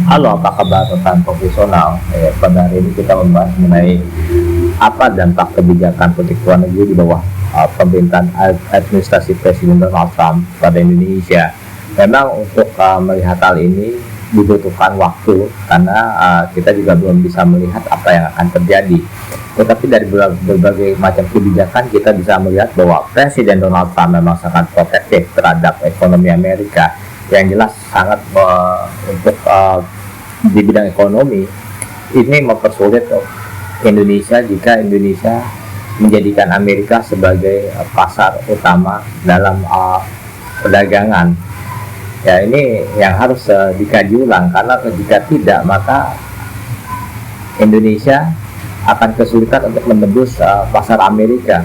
Halo, apa kabar rekan profesional? Pada hari ini kita membahas mengenai apa dampak kebijakan politik luar negeri di bawah pemerintahan administrasi Presiden Donald Trump pada Indonesia. Memang untuk melihat hal ini dibutuhkan waktu karena kita juga belum bisa melihat apa yang akan terjadi. Tetapi dari berbagai macam kebijakan kita bisa melihat bahwa Presiden Donald Trump memang sangat protektif terhadap ekonomi Amerika. Yang jelas sangat untuk di bidang ekonomi ini mempersulit Indonesia jika Indonesia menjadikan Amerika sebagai pasar utama dalam perdagangan. Ya, ini yang harus dikaji ulang, karena jika tidak maka Indonesia akan kesulitan untuk menembus pasar Amerika.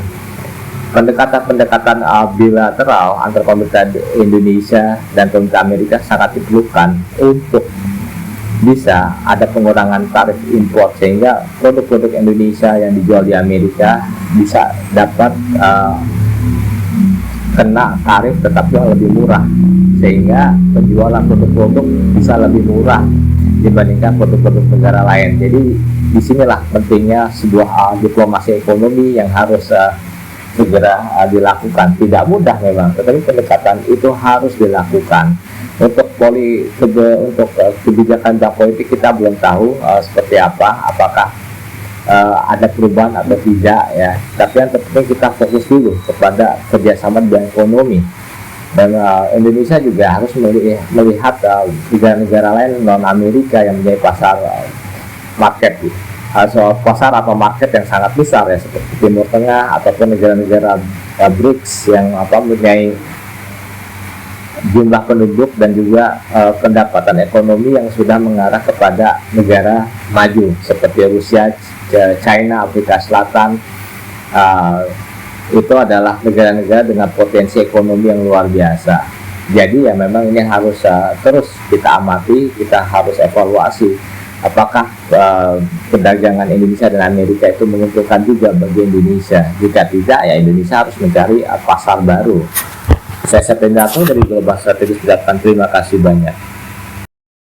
Pendekatan-pendekatan bilateral antar pemerintah Indonesia dan pemerintah Amerika sangat diperlukan untuk bisa ada pengurangan tarif impor, sehingga produk-produk Indonesia yang dijual di Amerika bisa dapat kena tarif tetapi yang lebih murah, sehingga penjualan produk-produk bisa lebih murah dibandingkan produk-produk negara lain. Jadi disinilah pentingnya sebuah diplomasi ekonomi yang harus segera dilakukan. Tidak mudah memang, tetapi pendekatan itu harus dilakukan. Untuk kebijakan dan politik kita belum tahu seperti apa, apakah ada perubahan atau tidak ya. Tapi yang terpenting kita fokus dulu kepada kerjasama di bidang ekonomi. Dan Indonesia juga harus melihat negara-negara lain non Amerika yang menjadi pasar market, pasar atau market yang sangat besar ya, seperti Timur Tengah ataupun negara-negara BRICS yang mempunyai jumlah penduduk dan juga pendapatan ekonomi yang sudah mengarah kepada negara maju seperti Rusia, China, Afrika Selatan. Itu adalah negara-negara dengan potensi ekonomi yang luar biasa. Jadi ya memang ini harus terus kita amati, kita harus evaluasi apakah perdagangan Indonesia dan Amerika itu menguntungkan juga bagi Indonesia. Jika tidak, ya Indonesia harus mencari pasar baru. Saya Septendato dari Global Strategis Development. Terima kasih banyak.